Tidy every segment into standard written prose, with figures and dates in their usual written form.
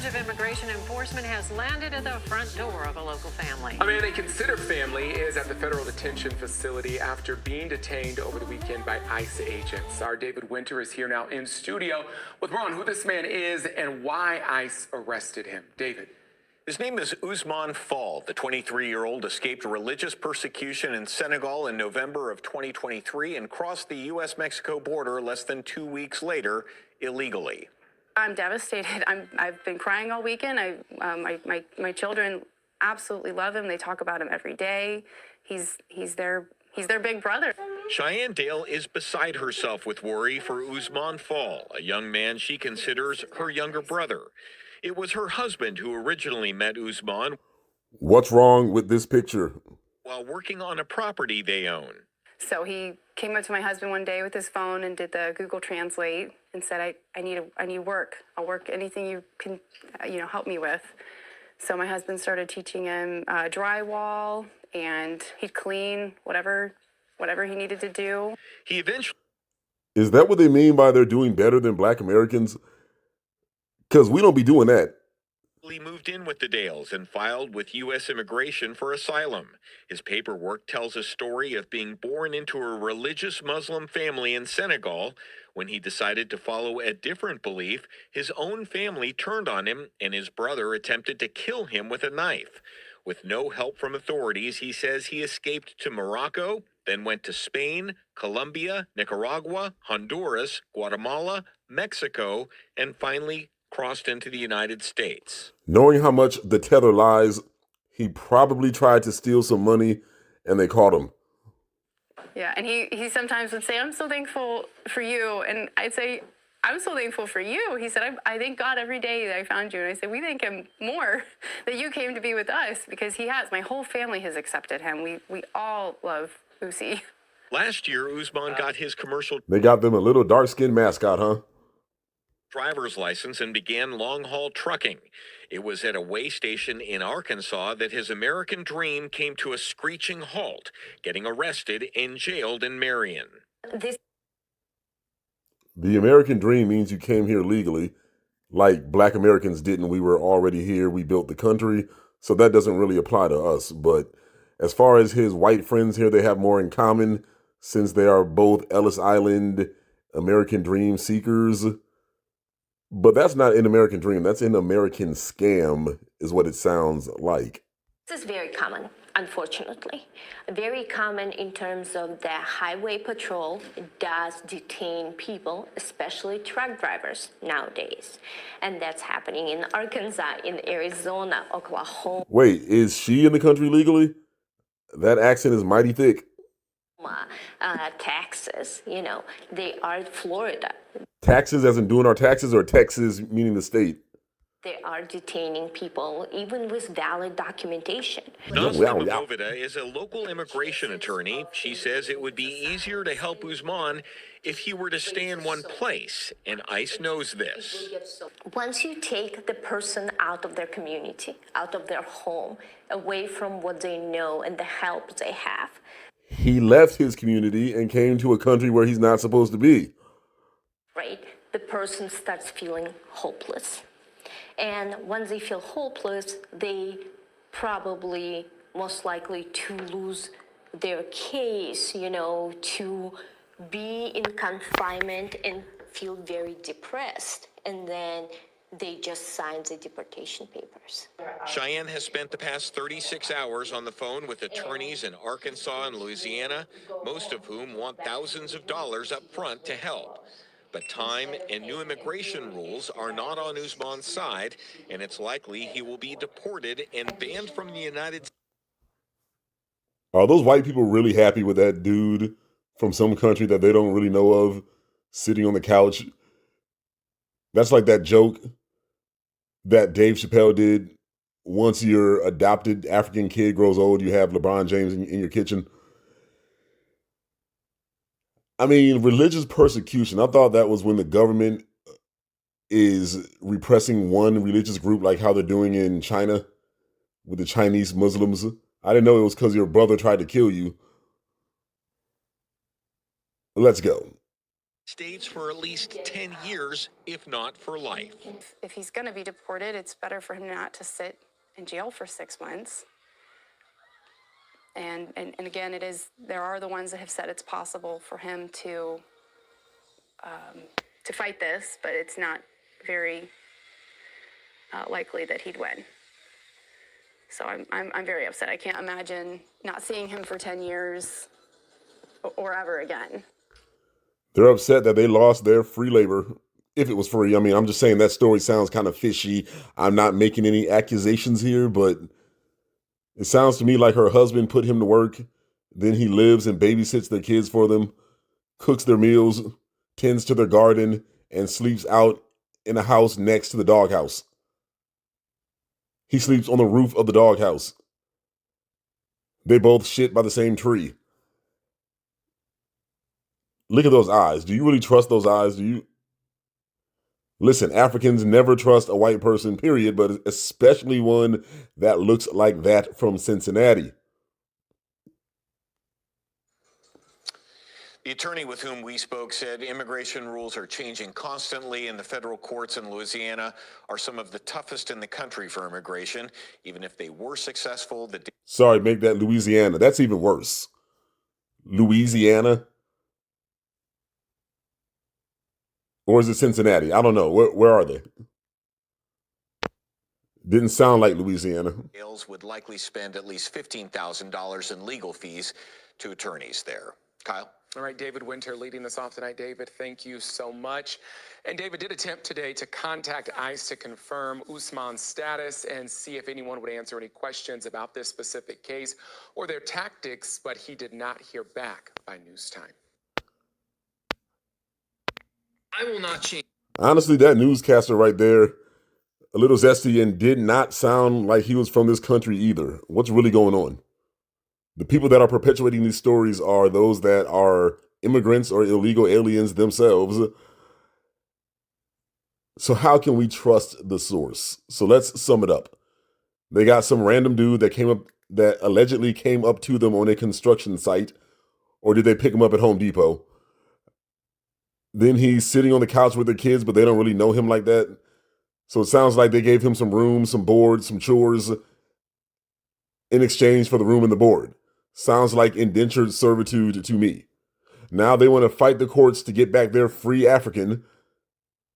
of immigration enforcement has landed at the front door of a local family. A man they consider family is at the federal detention facility after being detained over the weekend by ICE agents. Our David Winter is here now in studio with more on who this man is and why ICE arrested him. David. His name is Ousmane Fall. The 23-year-old escaped religious persecution in Senegal in November of 2023 and crossed the U.S.-Mexico border less than 2 weeks later illegally. I'm devastated. I've been crying all weekend. My children absolutely love him. They talk about him every day. He's their big brother. Cheyenne Dale is beside herself with worry for Ousmane Fall, a young man she considers her younger brother. It was her husband who originally met Ousmane. What's wrong with this picture? While working on a property they own. So he came up to my husband one day with his phone and did the Google Translate and said, I need work. I'll work anything you can, help me with. So my husband started teaching him drywall, and he'd clean whatever he needed to do. He eventually... Is that what they mean by they're doing better than Black Americans? Because we don't be doing that. He moved in with the Dales and filed with U.S. Immigration for asylum. His paperwork tells a story of being born into a religious Muslim family in Senegal. When he decided to follow a different belief, his own family turned on him, and his brother attempted to kill him with a knife. With no help from authorities, he says he escaped to Morocco, then went to Spain, Colombia, Nicaragua, Honduras, Guatemala, Mexico, and finally crossed into the United States. Knowing how much the tether lies, he probably tried to steal some money and they caught him. Yeah, and he sometimes would say, I'm so thankful for you. And I'd say, I'm so thankful for you. He said, I thank God every day that I found you. And I said, we thank him more that you came to be with us, because he has. My whole family has accepted him. We all love Uzi. Last year, Ousmane got his commercial... They got them a little dark-skinned mascot, huh? ...driver's license and began long-haul trucking. It was at a way station in Arkansas that his American dream came to a screeching halt, getting arrested and jailed in Marion. The American dream means you came here legally, like Black Americans didn't. We were already here. We built the country, so that doesn't really apply to us. But as far as his white friends here, they have more in common since they are both Ellis Island American dream seekers. But that's not an American dream. That's an American scam, is what it sounds like. This is very common, unfortunately. Very common in terms of the highway patrol does detain people, especially truck drivers nowadays. And that's happening in Arkansas, in Arizona, Oklahoma. Wait, is she in the country legally? That accent is mighty thick. Texas, they are Florida. Taxes as in doing our taxes, or Texas meaning the state? They are detaining people even with valid documentation. Nastia is a local immigration attorney. She says it would be easier to help Ousmane if he were to stay in one place, and ICE knows this. Once you take the person out of their community, out of their home, away from what they know and the help they have. He left his community and came to a country where he's not supposed to be. Right? The person starts feeling hopeless. And once they feel hopeless, they probably most likely to lose their case, to be in confinement and feel very depressed. And then they just sign the deportation papers. Cheyenne has spent the past 36 hours on the phone with attorneys in Arkansas and Louisiana, most of whom want thousands of dollars up front to help. But time and new immigration rules are not on Ousmane's side, and it's likely he will be deported and banned from the United States. Are those white people really happy with that dude from some country that they don't really know of sitting on the couch? That's like that joke that Dave Chappelle did. Once your adopted African kid grows old, you have LeBron James in your kitchen. I mean, religious persecution. I thought that was when the government is repressing one religious group, like how they're doing in China with the Chinese Muslims. I didn't know it was because your brother tried to kill you. Let's go. States for at least 10 years, if not for life. If he's going to be deported, it's better for him not to sit in jail for 6 months. And again, there are the ones that have said it's possible for him to fight this, but it's not very likely that he'd win. So I'm very upset. I can't imagine not seeing him for 10 years or ever again. They're upset that they lost their free labor, if it was free. I mean, I'm just saying that story sounds kind of fishy. I'm not making any accusations here, but it sounds to me like her husband put him to work. Then he lives and babysits their kids for them, cooks their meals, tends to their garden, and sleeps out in a house next to the doghouse. He sleeps on the roof of the doghouse. They both shit by the same tree. Look at those eyes. Do you really trust those eyes? Listen, Africans never trust a white person, period, but especially one that looks like that from Cincinnati. The attorney with whom we spoke said immigration rules are changing constantly, and the federal courts in Louisiana are some of the toughest in the country for immigration. Even if they were successful, Sorry, make that Louisiana. That's even worse. Louisiana? Or is it Cincinnati? I don't know. Where are they? Didn't sound like Louisiana. jails would likely spend at least $15,000 in legal fees to attorneys there. Kyle? All right, David Winter leading us off tonight. David, thank you so much. And David did attempt today to contact ICE to confirm Usman's status and see if anyone would answer any questions about this specific case or their tactics, but he did not hear back by news time. I will not change. Honestly, that newscaster right there, a little zesty and did not sound like he was from this country either. What's really going on? The people that are perpetuating these stories are those that are immigrants or illegal aliens themselves. So how can we trust the source? So let's sum it up. They got some random dude that allegedly came up to them on a construction site, or did they pick him up at Home Depot? Then he's sitting on the couch with their kids, but they don't really know him like that. So it sounds like they gave him some room, some board, some chores in exchange for the room and the board. Sounds like indentured servitude to me. Now they want to fight the courts to get back their free African,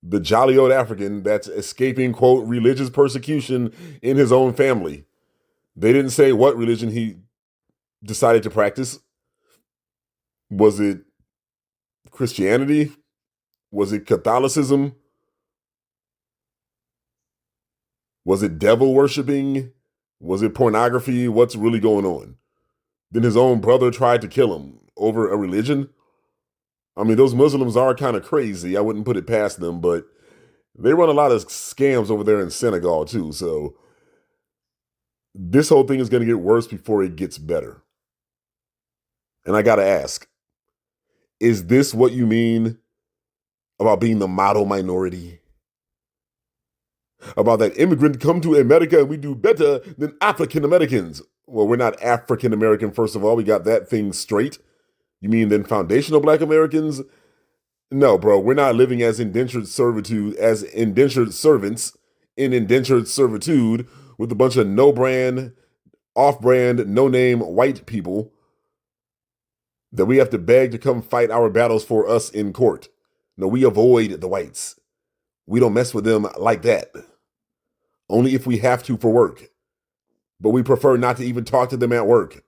the jolly old African that's escaping, quote, religious persecution in his own family. They didn't say what religion he decided to practice. Was it Christianity? Was it Catholicism? Was it devil worshiping? Was it pornography? What's really going on? Then his own brother tried to kill him over a religion. I mean, those Muslims are kind of crazy. I wouldn't put it past them, but they run a lot of scams over there in Senegal too. So this whole thing is going to get worse before it gets better. And I got to ask, is this what you mean about being the model minority? About that immigrant come to America and we do better than African Americans? Well, we're not African American, first of all. We got that thing straight. You mean than foundational Black Americans? No, bro, we're not living as indentured servitude, as indentured servants in indentured servitude with a bunch of no-brand, off-brand, no-name white people that we have to beg to come fight our battles for us in court. No, we avoid the whites. We don't mess with them like that. Only if we have to for work. But we prefer not to even talk to them at work.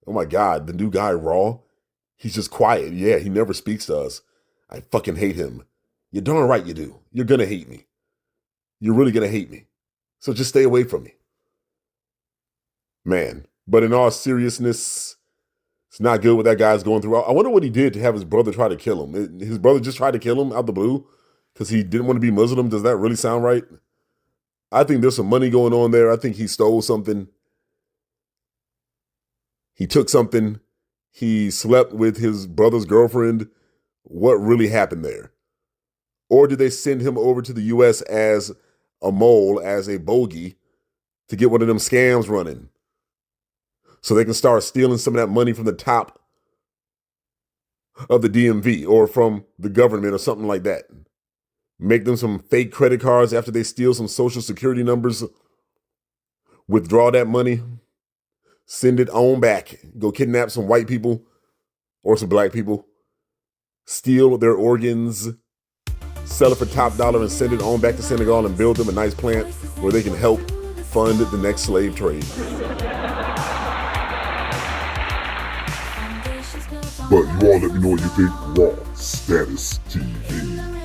Oh my God, the new guy, Raw, he's just quiet. Yeah, he never speaks to us. I fucking hate him. You're darn right you do. You're gonna hate me. You're really gonna hate me. So just stay away from me. Man, but in all seriousness, it's not good what that guy's going through. I wonder what he did to have his brother try to kill him. His brother just tried to kill him out the blue because he didn't want to be Muslim. Does that really sound right? I think there's some money going on there. I think he stole something. He took something. He slept with his brother's girlfriend. What really happened there? Or did they send him over to the U.S. as a mole, as a bogey, to get one of them scams running so they can start stealing some of that money from the top of the DMV or from the government or something like that. Make them some fake credit cards after they steal some social security numbers, withdraw that money, send it on back, go kidnap some white people or some black people, steal their organs, sell it for top dollar and send it on back to Senegal and build them a nice plant where they can help fund the next slave trade. But you all let me know what you think. Raw Status TV.